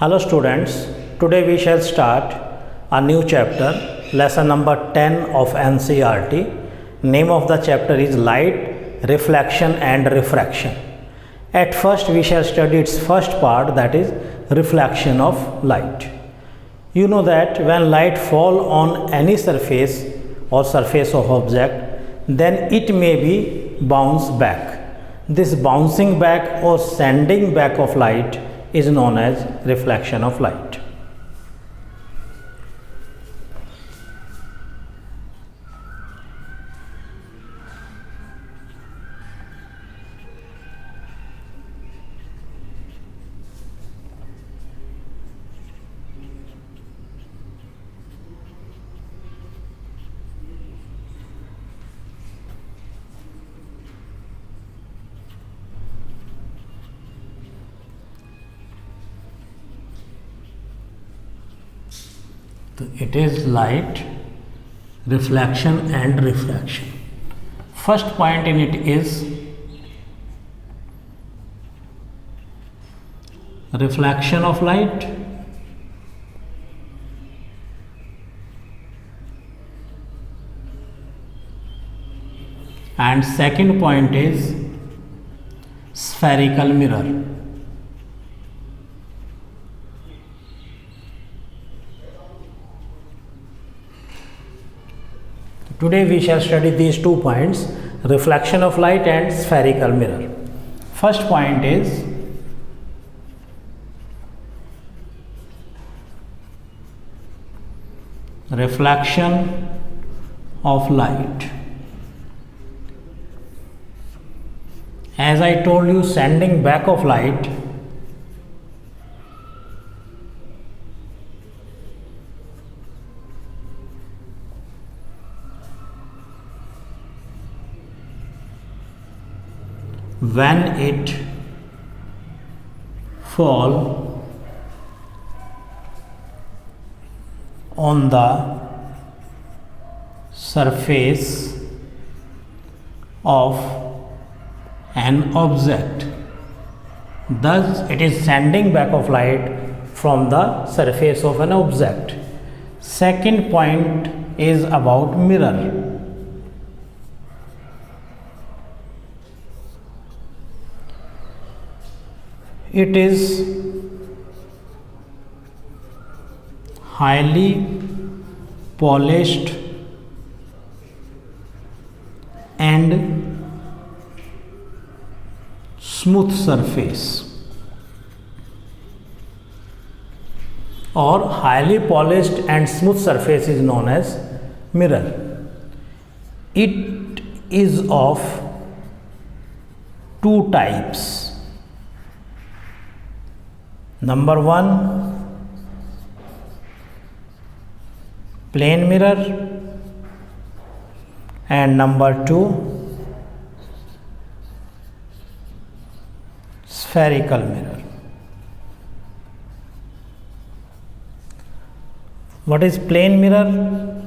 Hello students, today we shall start a new chapter, lesson number 10 of NCERT. Name of the chapter is Light, Reflection and Refraction. At first we shall study its first part, that is reflection of light. You know that when light fall on any surface or surface of object, then it may be bounce back. This bouncing back or sending back of light is known as reflection of light. So it is light, reflection and refraction. First point in it is reflection of light and second point is spherical mirror. Today we shall study these 2 points, reflection of light and spherical mirror. First point is reflection of light. As I told you, sending back of light when it fall on the surface of an object. Thus, it is sending back of light from the surface of an object. Second point is about mirror. It is highly polished and smooth surface, or highly polished and smooth surface is known as mirror. It is of 2 types. Number 1, plane mirror, and number 2, spherical mirror. What is plane mirror?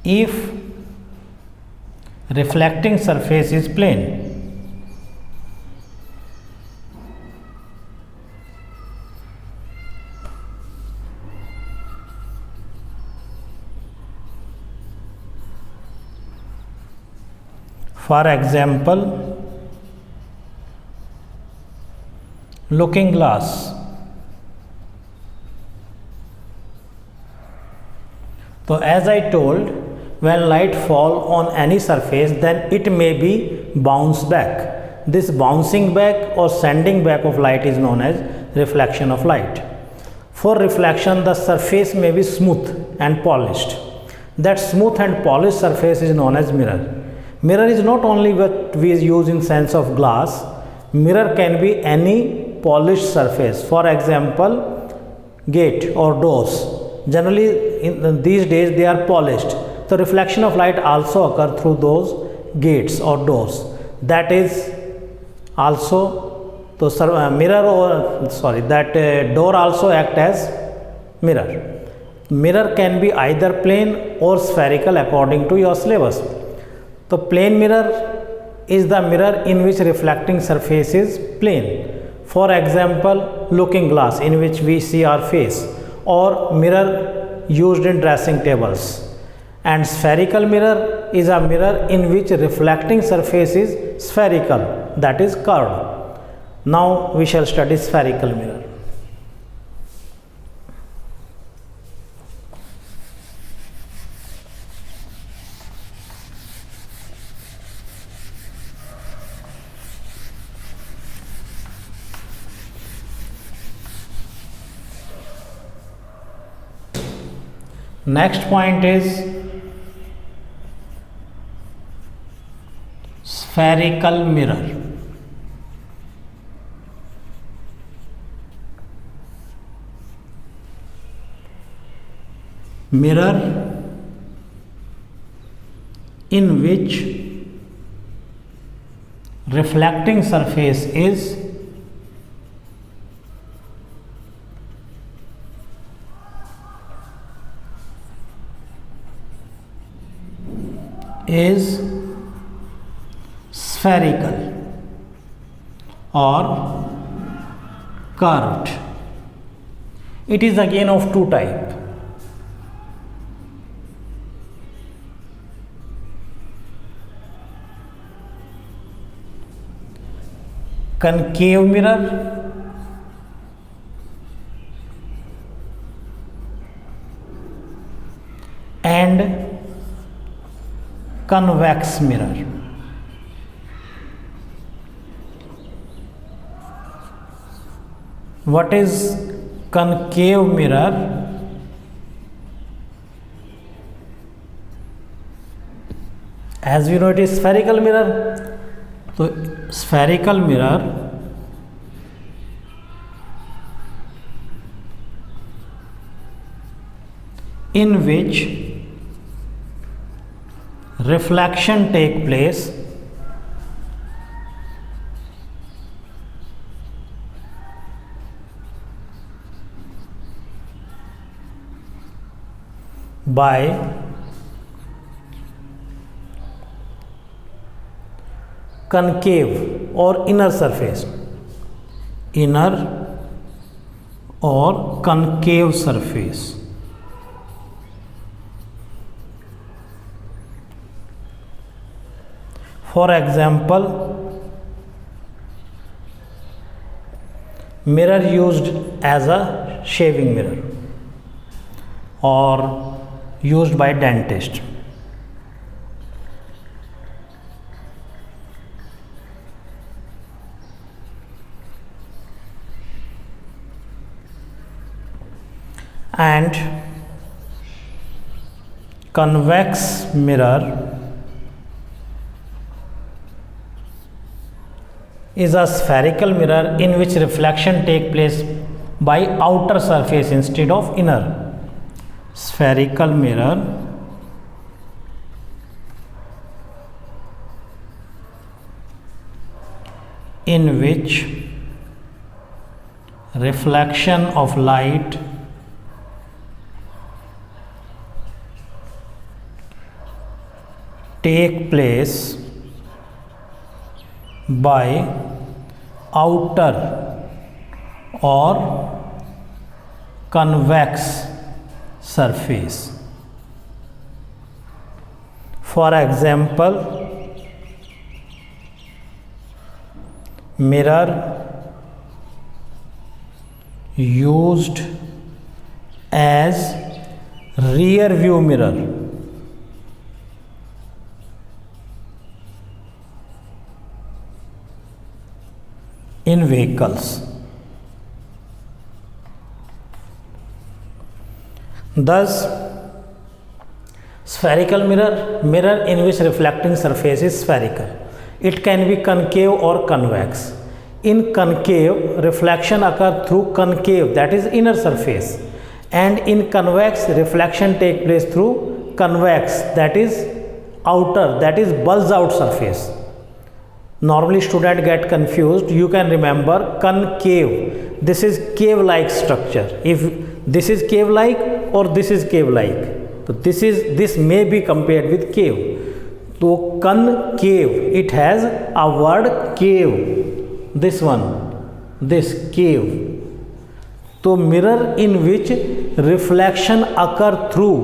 If reflecting surface is plane, for example, looking glass. So as I told, when light fall on any surface, then it may be bounce back. This bouncing back or sending back of light is known as reflection of light. For reflection, the surface may be smooth and polished. That smooth and polished surface is known as mirror. Mirror is not only what we use in sense of glass. Mirror can be any polished surface. For example, gate or doors. Generally, in these days they are polished. So reflection of light also occur through those gates or doors. That is also door also act as mirror. Mirror can be either plane or spherical according to your syllabus. So plane mirror is the mirror in which reflecting surface is plane. For example, looking glass in which we see our face, or mirror used in dressing tables. And spherical mirror is a mirror in which reflecting surface is spherical, that is curved. Now we shall study spherical mirror. Next point is spherical mirror. Mirror in which reflecting surface is spherical or curved. It is again of two types. Concave mirror and convex mirror. What is concave mirror? As we know, it is spherical mirror. So spherical mirror in which reflection take place by concave or inner surface, inner or concave surface. For example, mirror used as a shaving mirror or used by dentist. And convex mirror is a spherical mirror in which reflection take place by outer surface instead of inner. Spherical mirror in which reflection of light take place by outer or convex surface. For example, mirror used as rear view mirror in vehicles. Thus, spherical mirror in which reflecting surface is spherical. It can be concave or convex. In concave, reflection occurs through concave, that is inner surface, and in convex, reflection take place through convex, that is outer, that is bulge out surface. Normally student get confused. You can remember concave. This is cave-like structure. If this is cave-like or this is cave-like, so this may be compared with cave. तो concave, it has a word cave, this one, this cave. तो mirror in which reflection occur through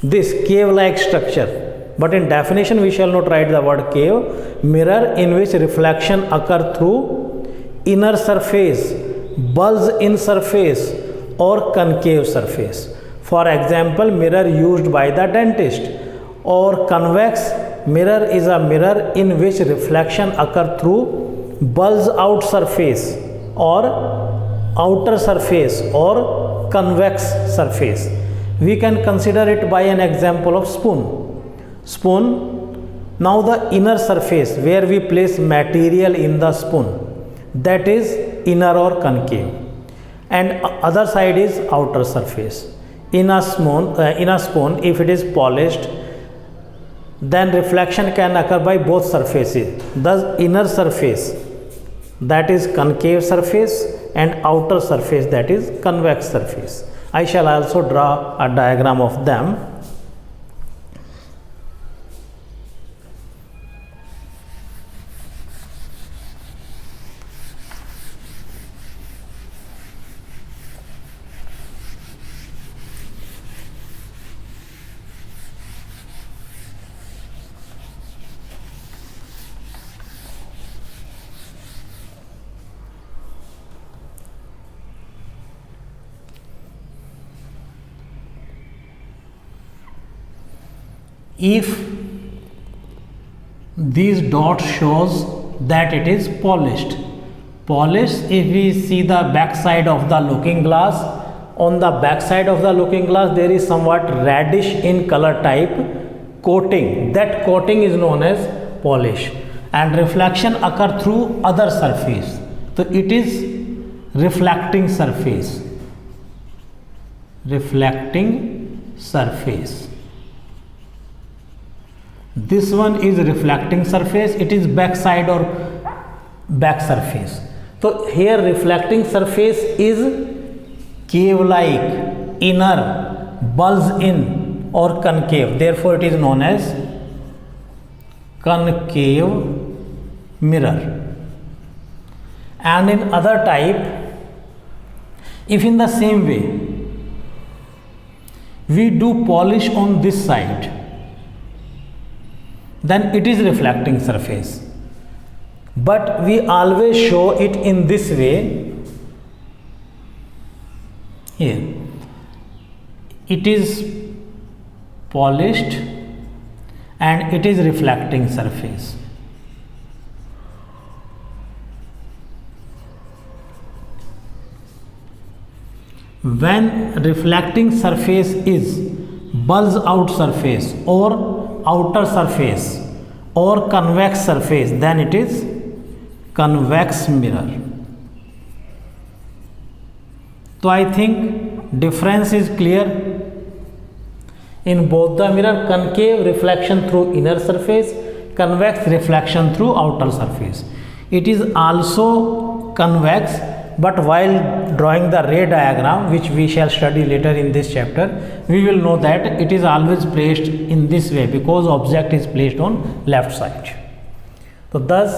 this cave like structure, but in definition we shall not write the word cave. Mirror in which reflection occur through inner surface, bulge in surface or concave surface. For example, mirror used by the dentist. Or convex mirror is a mirror in which reflection occur through bulge out surface or outer surface or convex surface. We can consider it by an example of spoon. Now the inner surface where we place material in the spoon, that is inner or concave, and other side is outer surface. In a spoon, if it is polished, then reflection can occur by both surfaces. Thus inner surface, that is concave surface, and outer surface, that is convex surface. I shall also draw a diagram of them. If these dots shows that it is polished, if we see the back side of the looking glass, on the back side of the looking glass there is somewhat reddish in color type coating. That coating is known as polish, and reflection occur through other surface, so it is reflecting surface. This one is reflecting surface, it is back side or back surface. So here reflecting surface is cave like, inner, bulge in or concave, therefore it is known as concave mirror. And in other type, if in the same way we do polish on this side, then it is reflecting surface, but we always show it in this way. Here it is polished and it is reflecting surface. When reflecting surface is bulge out surface or outer surface or convex surface, then it is convex mirror. So I think difference is clear. In both the mirror, concave reflection through inner surface, convex reflection through outer surface. It is also convex, but while drawing the ray diagram, which we shall study later in this chapter, we will know that it is always placed in this way because object is placed on left side. So thus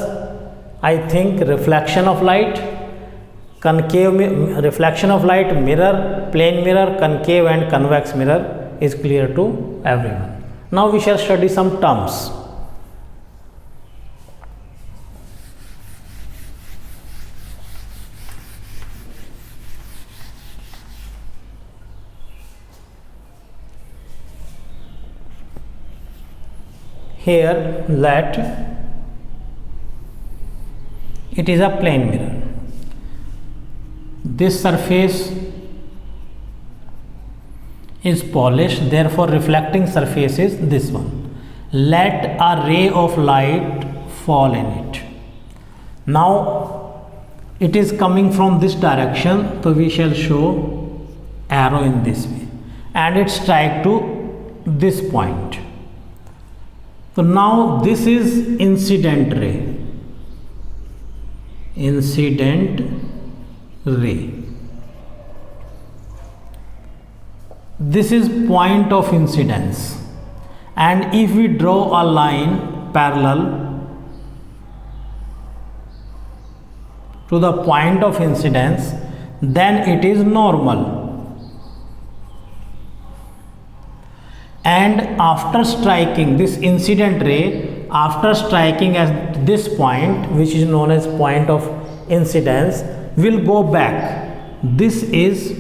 I think reflection of light, reflection of light, mirror, plane mirror, concave and convex mirror is clear to everyone. Now we shall study some terms. Here let it is a plane mirror. This surface is polished, therefore reflecting surface is this one. Let a ray of light fall in it. Now it is coming from this direction, so we shall show arrow in this way, and it strike to this point. So now this is incident ray. This is point of incidence, and if we draw a line parallel to the point of incidence, then it is normal. And after striking this incident ray, after striking at this point, which is known as point of incidence, will go back. This is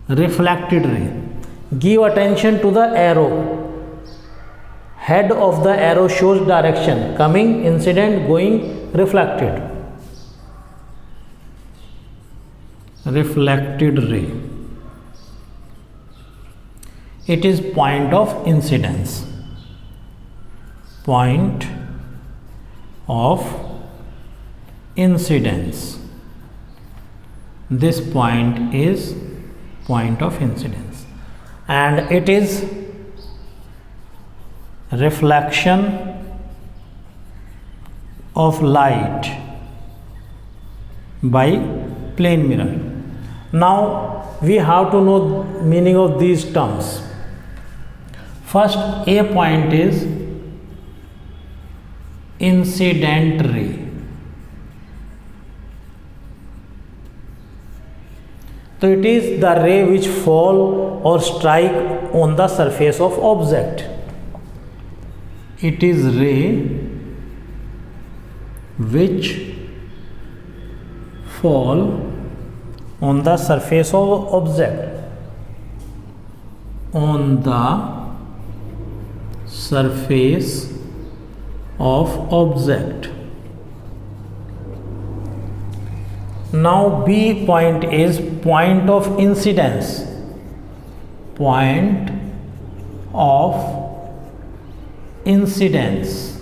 reflected ray. Give attention to the arrow. Head of the arrow shows direction: coming, incident, going, reflected. Reflected ray. It is point of incidence. Point of incidence. This point is point of incidence, and it is reflection of light by plane mirror. Now we have to know meaning of these terms. First, a point is incident ray. So it is the ray which fall or strike on the surface of object. It is ray which fall on the surface of object. On the surface of object. Now B point is point of incidence. Point of incidence.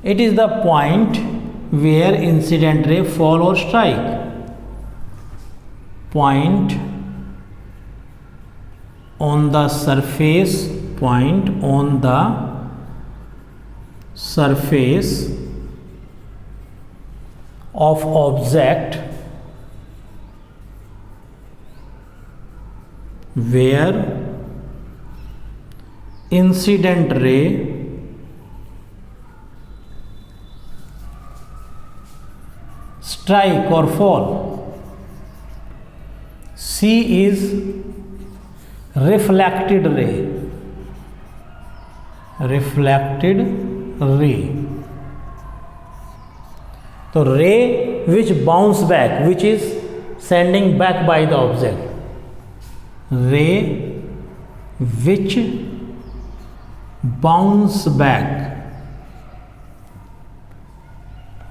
It is the point where incident ray fall or strike. Point on the surface, point on the surface of object where incident ray strike or fall. C is reflected ray. Reflected ray. So ray which bounce back, which is sending back by the object. Ray which bounce back.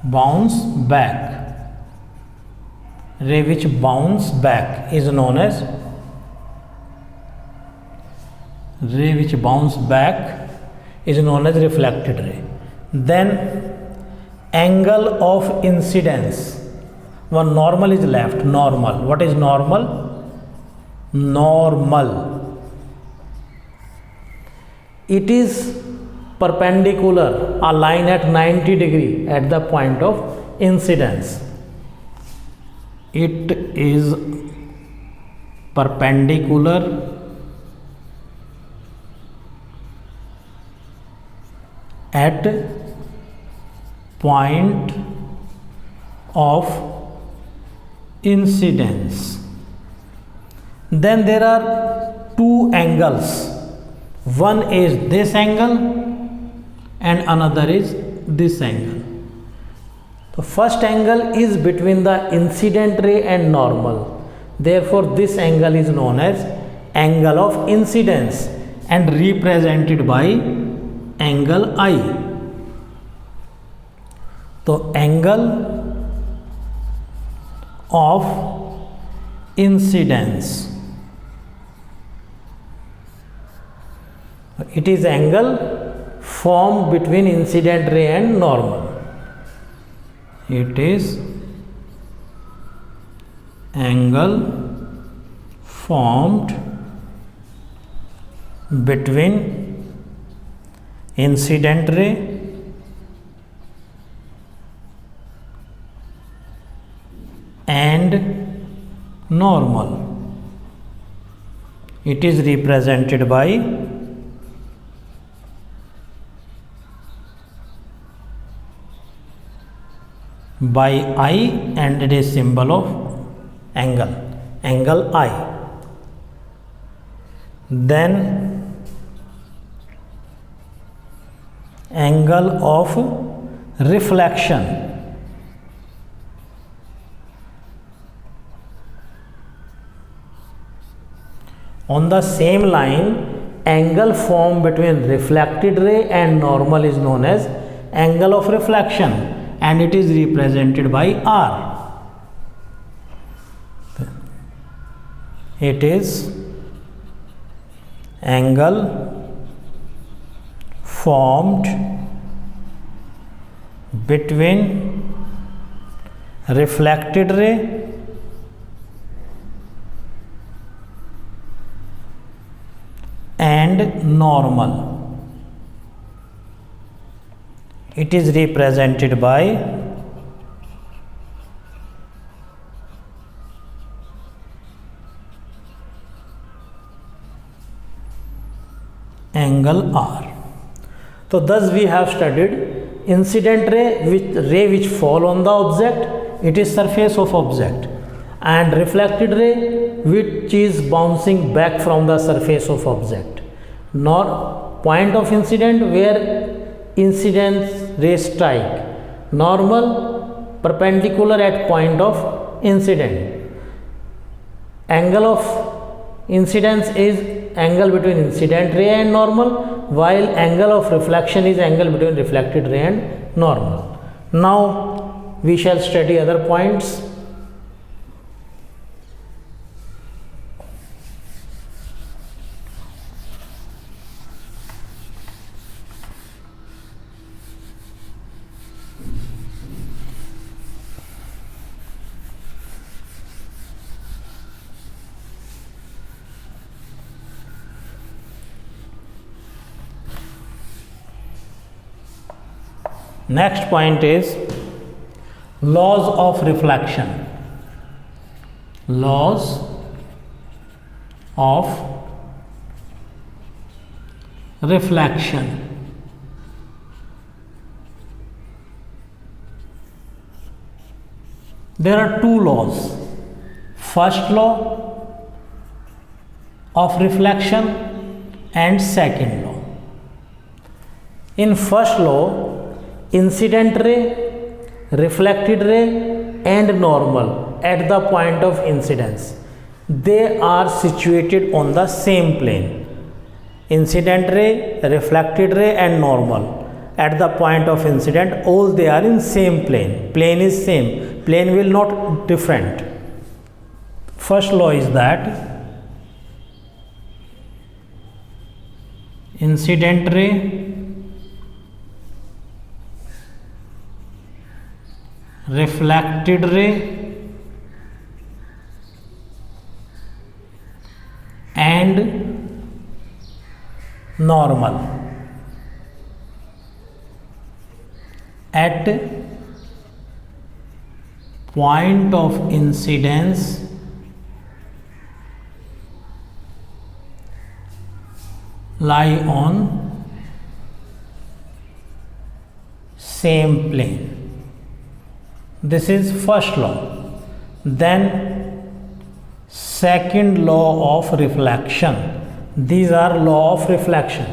Bounce back. Ray which bounce back is known as reflected ray. Then angle of incidence. One normal is left. Normal. What is normal? Normal. It is perpendicular, a line at 90 degree at the point of incidence. It is perpendicular at point of incidence. Then there are two angles. One is this angle and another is this angle. The first angle is between the incident ray and normal. Therefore, this angle is known as angle of incidence and represented by angle I. So angle of incidence. It is angle formed between incident ray and normal. It is angle formed between incident ray and normal. It is represented by I, and it is symbol of angle I. Then angle of reflection, on the same line, angle formed between reflected ray and normal is known as angle of reflection, and it is represented by R. It is angle formed between reflected ray and normal. It is represented by angle R. So thus we have studied incident ray which fall on the object, it is surface of object, and reflected ray which is bouncing back from the surface of object, nor point of incident where incident ray strike, normal perpendicular at point of incident. Angle of incidence is angle between incident ray and normal, while angle of reflection is angle between reflected ray and normal. Now we shall study other points. Next point is laws of reflection. Laws of reflection. There are two laws. First law of reflection and second law. In first law, incident ray, reflected ray and normal at the point of incidence, they are situated on the same plane. Incident ray, reflected ray and normal at the point of incident, all they are in same plane. Plane is same, plane will not different. First law is that incident ray, reflected ray and normal at point of incidence lie on same plane. This is first law. Then second law of reflection. These are law of reflection.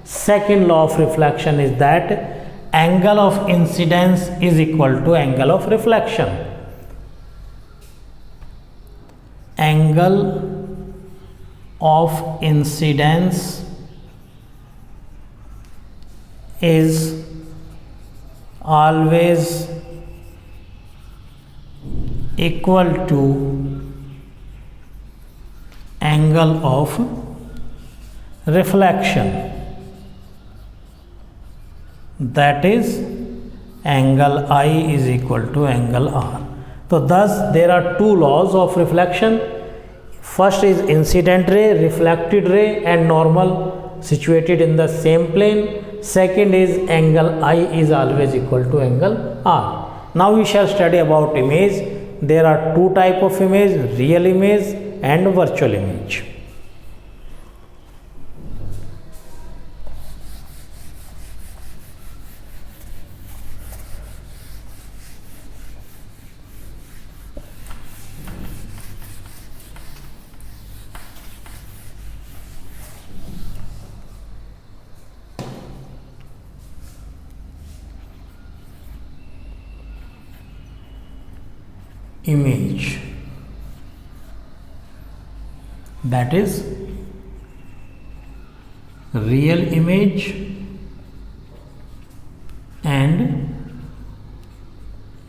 Second law of reflection is that angle of incidence is equal to angle of reflection. Angle of incidence is always equal to angle of reflection, that is angle I is equal to angle R. So thus there are two laws of reflection. First is incident ray, reflected ray and normal situated in the same plane. Second is angle I is always equal to angle R. Now we shall study about image. there are two type of image, real image and virtual image. Image, that is real image and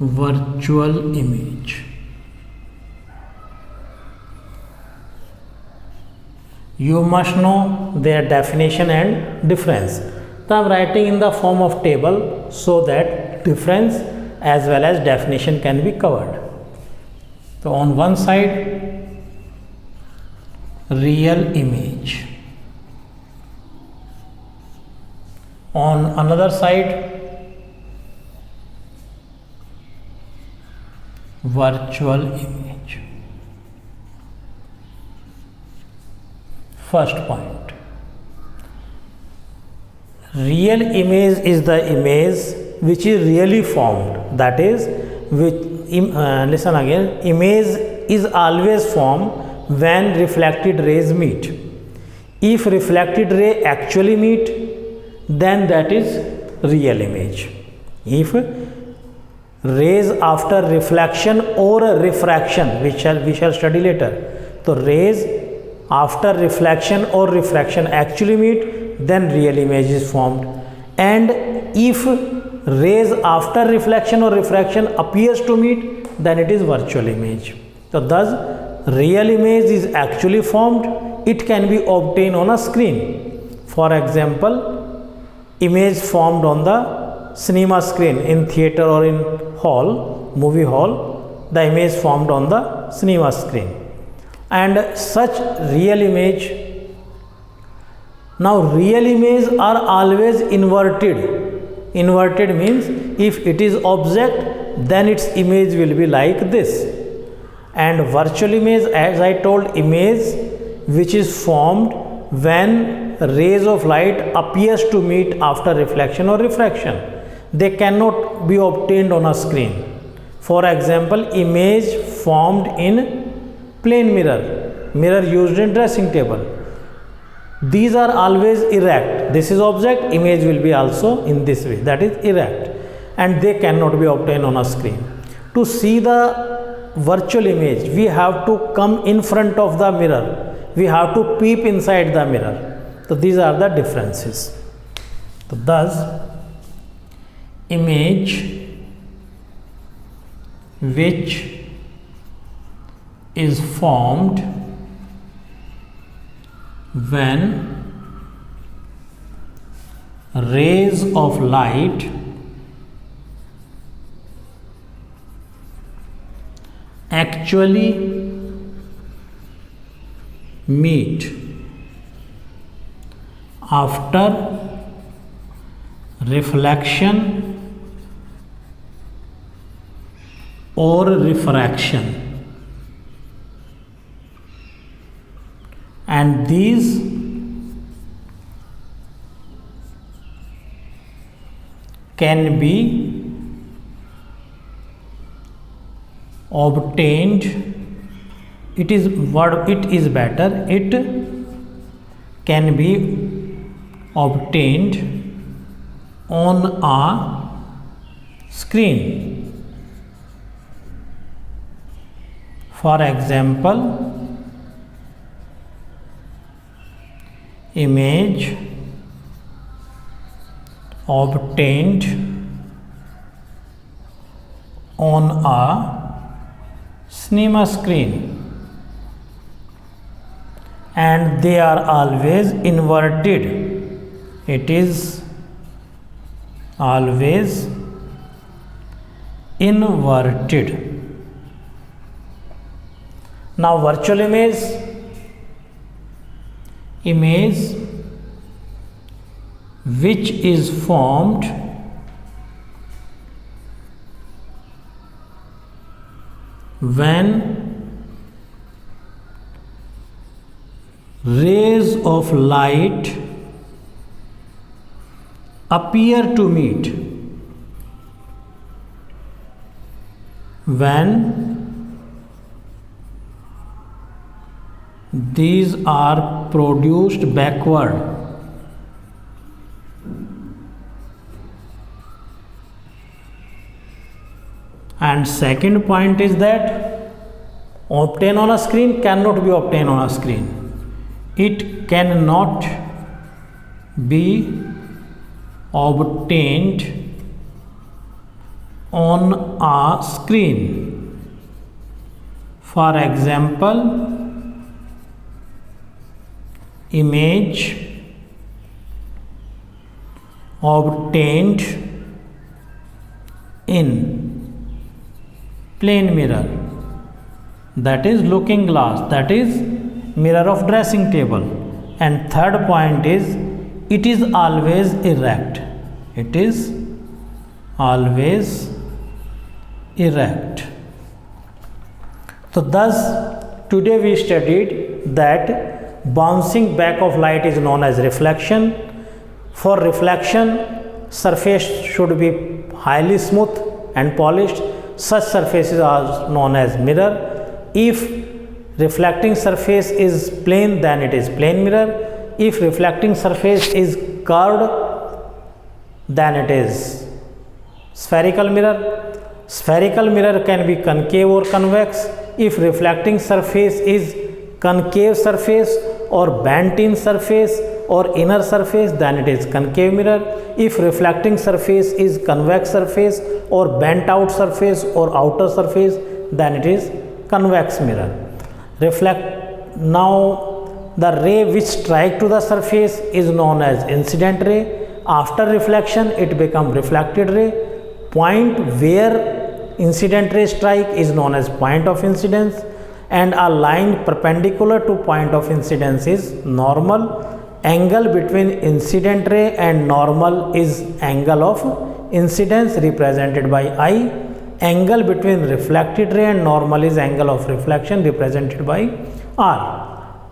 virtual image. You must know their definition and difference. So I am writing in the form of table so that difference as well as definition can be covered. So on one side, real image, on another side, virtual image. First point, real image is the image which is really formed, that is listen again, image is always formed when reflected rays meet. If reflected ray actually meet, then that is real image. If rays after reflection or refraction, we shall study later, so rays after reflection or refraction actually meet, then real image is formed. And if rays after reflection or refraction appears to meet, then it is virtual image. So thus real image is actually formed, it can be obtained on a screen. For example, image formed on the cinema screen in theater or in hall, movie hall, the image formed on the cinema screen. And such real image, now real image are always inverted. Inverted means if it is object, then its image will be like this. And virtual image, as I told, image which is formed when rays of light appears to meet after reflection or refraction. They cannot be obtained on a screen. For example, image formed in plane mirror, mirror used in dressing table. These are always erect. This is object, image will be also in this way, that is erect, and they cannot be obtained on a screen. To see the virtual image, we have to come in front of the mirror, we have to peep inside the mirror. So these are the differences. So thus image which is formed when rays of light actually meet after reflection or refraction, and these can be obtained, it is better, it can be obtained on a screen. For example, image obtained on a cinema screen, and they are always inverted. It is always inverted. Now virtual image which is formed when rays of light appear to meet, when these are produced backward, and second point is that obtain on a screen cannot be obtained on a screen. It cannot be obtained on a screen. For example, image obtained in plane mirror, that is looking glass, that is mirror of dressing table. And third point is it is always erect, it is always erect. So thus today we studied that bouncing back of light is known as reflection. For reflection, surface should be highly smooth and polished. Such surfaces are known as mirror. If reflecting surface is plane, then it is plane mirror. If reflecting surface is curved, then it is spherical mirror. Spherical mirror can be concave or convex. If reflecting surface is concave surface or bent in surface or inner surface, then it is concave mirror. If reflecting surface is convex surface or bent out surface or outer surface, then it is convex mirror. Now the ray which strike to the surface is known as incident ray. After reflection it becomes reflected ray. Point where incident ray strike is known as point of incidence, and a line perpendicular to point of incidence is normal. Angle between incident ray and normal is angle of incidence represented by I. Angle between reflected ray and normal is angle of reflection represented by R.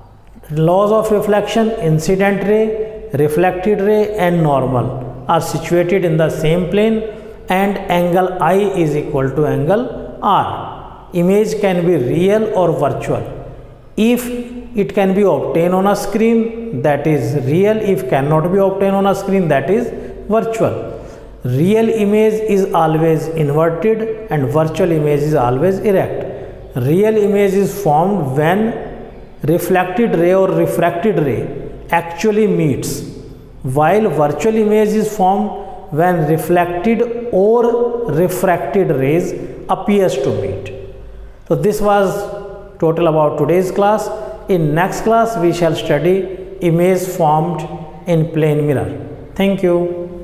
Laws of reflection: incident ray, reflected ray and normal are situated in the same plane, and angle I is equal to angle R. Image can be real or virtual. If it can be obtained on a screen, that is real. If cannot be obtained on a screen, that is virtual. Real image is always inverted and virtual image is always erect. Real image is formed when reflected ray or refracted ray actually meets, while virtual image is formed when reflected or refracted rays appears to meet. So this was total about today's class. In next class we shall study image formed in plane mirror. Thank you.